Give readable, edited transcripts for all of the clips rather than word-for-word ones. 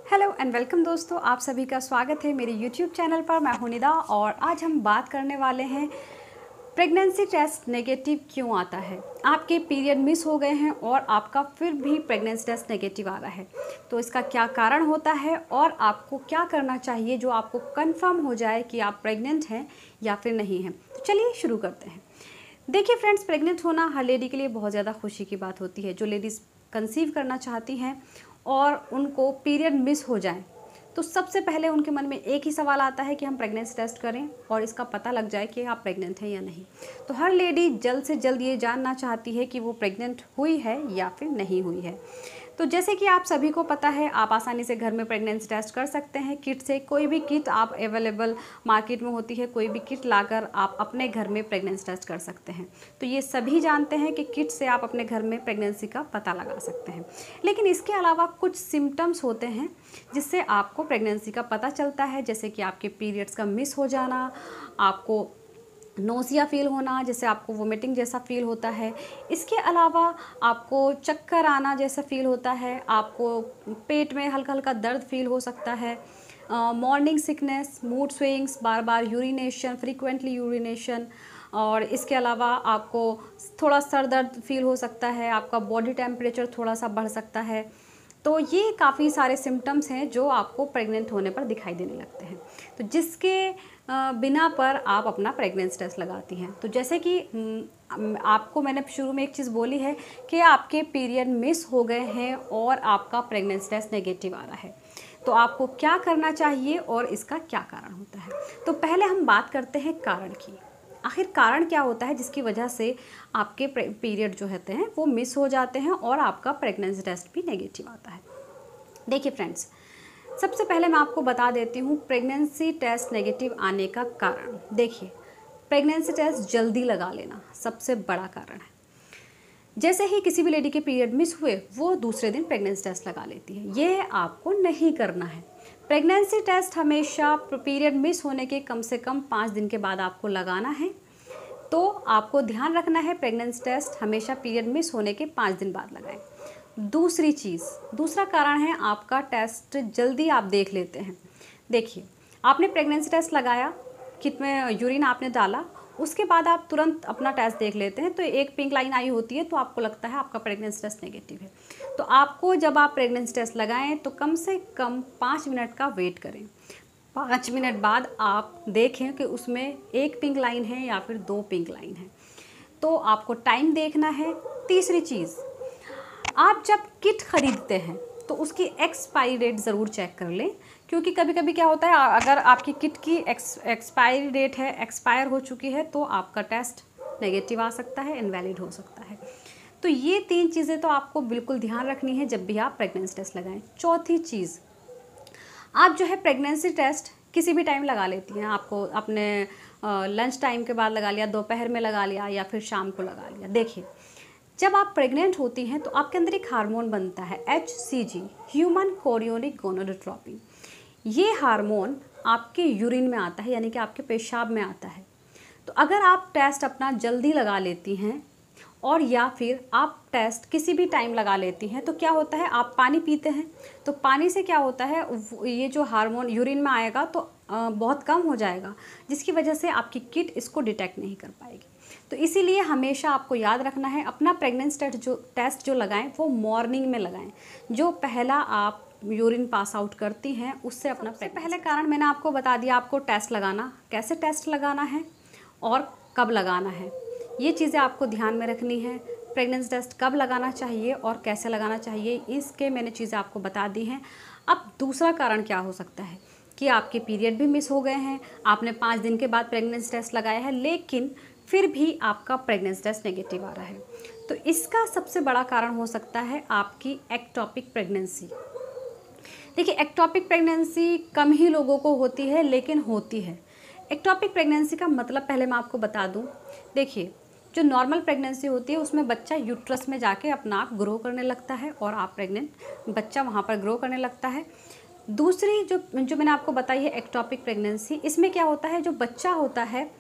Hello and welcome दोस्तों, आप सभी का स्वागत है मेरे यूट्यूब चैनल पर। मैं हूं निदा और आज हम बात करने वाले हैं प्रेगनेंसी टेस्ट नेगेटिव क्यों आता है। आपके पीरियड मिस हो गए हैं और आपका फिर भी प्रेगनेंसी टेस्ट नेगेटिव आ रहा है, तो इसका क्या कारण होता है और आपको क्या करना चाहिए जो आपको कंफर्म हो जाए कि आप प्रेग्नेंट हैं या फिर नहीं हैं। तो चलिए शुरू करते हैं। देखिए फ्रेंड्स, प्रेग्नेंट होना हर लेडी के लिए बहुत ज़्यादा खुशी की बात होती है। जो लेडीज़ कंसीव करना चाहती हैं और उनको पीरियड मिस हो जाए तो सबसे पहले उनके मन में एक ही सवाल आता है कि हम प्रेगनेंसी टेस्ट करें और इसका पता लग जाए कि आप प्रेग्नेंट हैं या नहीं। तो हर लेडी जल्द से जल्द ये जानना चाहती है कि वो प्रेग्नेंट हुई है या फिर नहीं हुई है। तो जैसे कि आप सभी को पता है, आप आसानी से घर में प्रेगनेंसी टेस्ट कर सकते हैं किट से। कोई भी किट आप अवेलेबल मार्केट में होती है, कोई भी किट लाकर आप अपने घर में प्रेगनेंसी टेस्ट कर सकते हैं। तो ये सभी जानते हैं कि किट से आप अपने घर में प्रेगनेंसी का पता लगा सकते हैं। लेकिन इसके अलावा कुछ सिम्टम्स होते हैं जिससे आपको प्रेगनेंसी का पता चलता है, जैसे कि आपके पीरियड्स का मिस हो जाना, आपको नोज़िया फील होना, जैसे आपको वोमिटिंग जैसा फील होता है। इसके अलावा आपको चक्कर आना जैसा फील होता है, आपको पेट में हल्का हल्का दर्द फील हो सकता है, मॉर्निंग सिकनेस, मूड स्विंग्स, बार बार यूरिनेशन, फ्रीक्वेंटली यूरिनेशन, और इसके अलावा आपको थोड़ा सर दर्द फील हो सकता है, आपका बॉडी टेम्परेचर थोड़ा सा बढ़ सकता है। तो ये काफ़ी सारे सिम्टम्स हैं जो आपको प्रेग्नेंट होने पर दिखाई देने लगते हैं, तो जिसके बिना पर आप अपना प्रेगनेंसी टेस्ट लगाती हैं। तो जैसे कि आपको मैंने शुरू में एक चीज़ बोली है कि आपके पीरियड मिस हो गए हैं और आपका प्रेगनेंसी टेस्ट नेगेटिव आ रहा है, तो आपको क्या करना चाहिए और इसका क्या कारण होता है। तो पहले हम बात करते हैं कारण की। आखिर कारण क्या होता है जिसकी वजह से आपके पीरियड जो होते हैं वो मिस हो जाते हैं और आपका प्रेगनेंसी टेस्ट भी नेगेटिव आता है। देखिए फ्रेंड्स, सबसे पहले मैं आपको बता देती हूँ प्रेगनेंसी टेस्ट नेगेटिव आने का कारण। देखिए, प्रेगनेंसी टेस्ट जल्दी लगा लेना सबसे बड़ा कारण है। जैसे ही किसी भी लेडी के पीरियड मिस हुए वो दूसरे दिन प्रेगनेंसी टेस्ट लगा लेती है। ये आपको नहीं करना है। प्रेगनेंसी टेस्ट हमेशा पीरियड मिस होने के कम से कम 5 दिन के बाद आपको लगाना है। तो आपको ध्यान रखना है, प्रेगनेंसी टेस्ट हमेशा पीरियड मिस होने के 5 दिन बाद लगाएं। दूसरा कारण है आपका टेस्ट जल्दी आप देख लेते हैं। देखिए, आपने प्रेगनेंसी टेस्ट लगाया, किट में यूरिन आपने डाला, उसके बाद आप तुरंत अपना टेस्ट देख लेते हैं तो एक पिंक लाइन आई होती है, तो आपको लगता है आपका प्रेगनेंसी टेस्ट नेगेटिव है। तो आपको जब आप प्रेगनेंसी टेस्ट लगाएं तो कम से कम 5 मिनट का वेट करें। 5 मिनट बाद आप देखें कि उसमें एक पिंक लाइन है या फिर 2 पिंक लाइन है, तो आपको टाइम देखना है। तीसरी चीज़, आप जब किट ख़रीदते हैं तो उसकी एक्सपायरी डेट ज़रूर चेक कर लें, क्योंकि कभी कभी क्या होता है, अगर आपकी किट की एक्सपायरी डेट है, एक्सपायर हो चुकी है, तो आपका टेस्ट नेगेटिव आ सकता है, इनवैलिड हो सकता है। तो ये 3 चीज़ें तो आपको बिल्कुल ध्यान रखनी है जब भी आप प्रेगनेंसी टेस्ट लगाएं। चौथी चीज़, आप जो है प्रेगनेंसी टेस्ट किसी भी टाइम लगा लेती हैं। आपको अपने लंच टाइम के बाद लगा लिया, दोपहर में लगा लिया या फिर शाम को लगा लिया। देखिए, जब आप प्रेग्नेंट होती हैं तो आपके अंदर एक हार्मोन बनता है HCG, ह्यूमन कोरियोनिक गोनाडोट्रोपिन। ये हार्मोन आपके यूरिन में आता है, यानी कि आपके पेशाब में आता है। तो अगर आप टेस्ट अपना जल्दी लगा लेती हैं और या फिर आप टेस्ट किसी भी टाइम लगा लेती हैं, तो क्या होता है, आप पानी पीते हैं तो पानी से क्या होता है, ये जो हार्मोन यूरिन में आएगा तो बहुत कम हो जाएगा, जिसकी वजह से आपकी किट इसको डिटेक्ट नहीं कर पाएगी। तो इसीलिए हमेशा आपको याद रखना है, अपना प्रेगनेंसी टेस्ट जो लगाएं वो मॉर्निंग में लगाएं। जो पहला आप यूरिन पास आउट करती हैं उससे अपना पहले कारण मैंने आपको बता दिया। आपको टेस्ट लगाना, कैसे टेस्ट लगाना है और कब लगाना है, ये चीज़ें आपको ध्यान में रखनी है। प्रेगनेंसी टेस्ट कब लगाना चाहिए और कैसे लगाना चाहिए, इसके मैंने चीज़ें आपको बता दी हैं। अब दूसरा कारण क्या हो सकता है कि आपके पीरियड भी मिस हो गए हैं, आपने 5 दिन के बाद प्रेगनेंसी टेस्ट लगाया है, लेकिन फिर भी आपका प्रेगनेंसी टेस्ट नेगेटिव आ रहा है। तो इसका सबसे बड़ा कारण हो सकता है आपकी एक्टोपिक प्रेगनेंसी। देखिए, एक्टोपिक प्रेगनेंसी कम ही लोगों को होती है, लेकिन होती है। एक्टोपिक प्रेगनेंसी का मतलब पहले मैं आपको बता दूं। देखिए, जो नॉर्मल प्रेगनेंसी होती है उसमें बच्चा यूट्रस में जाके अपना आप ग्रो करने लगता है और आप प्रेग्नेंट, बच्चा वहाँ पर ग्रो करने लगता है। दूसरी जो मैंने आपको बताई है एक्टोपिक प्रेगनेंसी, इसमें क्या होता है, जो बच्चा होता है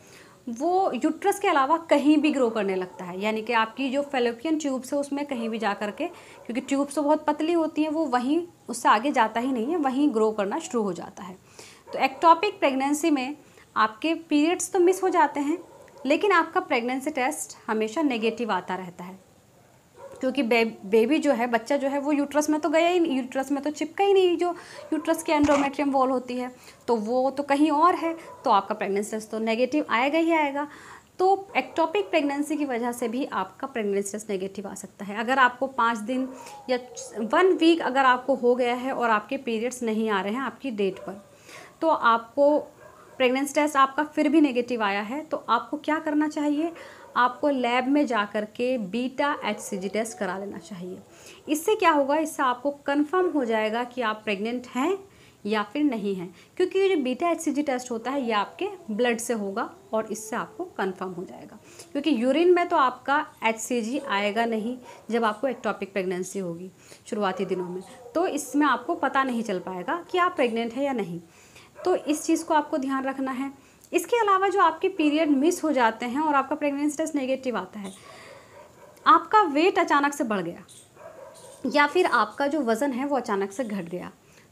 वो यूट्रस के अलावा कहीं भी ग्रो करने लगता है, यानी कि आपकी जो फैलोपियन ट्यूब्स है उसमें कहीं भी जा करके, क्योंकि ट्यूब्स तो बहुत पतली होती हैं, वो वहीं उससे आगे जाता ही नहीं है, वहीं ग्रो करना शुरू हो जाता है। तो एक्टोपिक प्रेगनेंसी में आपके पीरियड्स तो मिस हो जाते हैं, लेकिन आपका प्रेगनेंसी टेस्ट हमेशा नेगेटिव आता रहता है, क्योंकि बेबी जो है, बच्चा जो है, वो यूट्रस में तो गया ही नहीं, यूट्रस में तो चिपका ही नहीं, जो यूट्रस की एंडोमेट्रियम वॉल होती है, तो वो तो कहीं और है, तो आपका प्रेगनेंसी टेस्ट तो नेगेटिव आएगा ही आएगा। तो एक्टोपिक प्रेगनेंसी की वजह से भी आपका प्रेगनेंसी टेस्ट नेगेटिव आ सकता है। अगर आपको 5 दिन या 1 वीक अगर आपको हो गया है और आपके पीरियड्स नहीं आ रहे हैं आपकी डेट पर, तो आपको प्रेगनेंसी टेस्ट आपका फिर भी नेगेटिव आया है, तो आपको क्या करना चाहिए, आपको लैब में जा कर के बीटा HCG टेस्ट करा लेना चाहिए। इससे क्या होगा, इससे आपको कंफर्म हो जाएगा कि आप प्रेग्नेंट हैं या फिर नहीं हैं, क्योंकि ये जो बीटा HCG टेस्ट होता है ये आपके ब्लड से होगा और इससे आपको कंफर्म हो जाएगा, क्योंकि यूरिन में तो आपका HCG आएगा नहीं जब आपको एक्टोपिक प्रेगनेंसी होगी शुरुआती दिनों में, तो इसमें आपको पता नहीं चल पाएगा कि आप प्रेग्नेंट हैं या नहीं। तो इस चीज़ को आपको ध्यान रखना है। इसके अलावा जो आपके पीरियड मिस हो जाते हैं और आपका प्रेगनेंसी टेस्ट नेगेटिव आता है, आपका वेट अचानक से बढ़ गया या फिर आपका जो वज़न है वो अचानक से घट गया,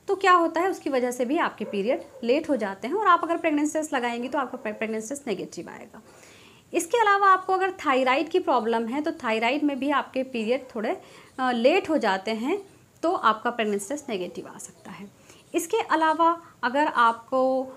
तो क्या होता है, उसकी वजह से भी आपके पीरियड लेट हो जाते हैं और आप अगर प्रेगनेंसी टेस्ट लगाएंगी तो आपका प्रेगनेंसी टेस्ट नेगेटिव आएगा। इसके अलावा आपको अगर थायराइड की प्रॉब्लम है तो थायराइड में भी आपके पीरियड थोड़े लेट हो जाते हैं, तो आपका प्रेगनेंसी टेस्ट नेगेटिव आ सकता है। इसके अलावा अगर आपको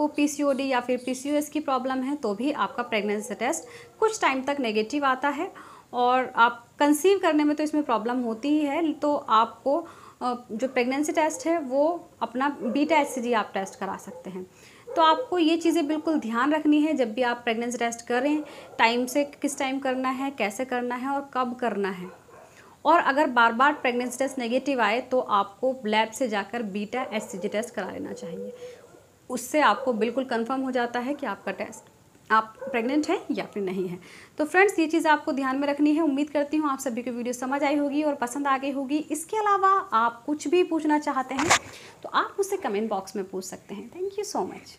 PCOD या फिर PCOS की प्रॉब्लम है तो भी आपका प्रेगनेंसी टेस्ट कुछ टाइम तक नेगेटिव आता है, और आप कंसीव करने में तो इसमें प्रॉब्लम होती ही है, तो आपको जो प्रेगनेंसी टेस्ट है वो अपना बीटा HCG आप टेस्ट करा सकते हैं। तो आपको ये चीज़ें बिल्कुल ध्यान रखनी है जब भी आप प्रेगनेंसी टेस्ट करें, टाइम से किस टाइम करना है, कैसे करना है और कब करना है। और अगर बार बार प्रेगनेंसी टेस्ट नेगेटिव आए तो आपको लैब से जाकर बीटा HCG टेस्ट करा लेना चाहिए, उससे आपको बिल्कुल कंफर्म हो जाता है कि आपका टेस्ट आप प्रेग्नेंट हैं या फिर नहीं है। तो फ्रेंड्स, ये चीज़ आपको ध्यान में रखनी है। उम्मीद करती हूँ आप सभी को वीडियो समझ आई होगी और पसंद आ गई होगी। इसके अलावा आप कुछ भी पूछना चाहते हैं तो आप मुझसे कमेंट बॉक्स में पूछ सकते हैं। Thank you so much.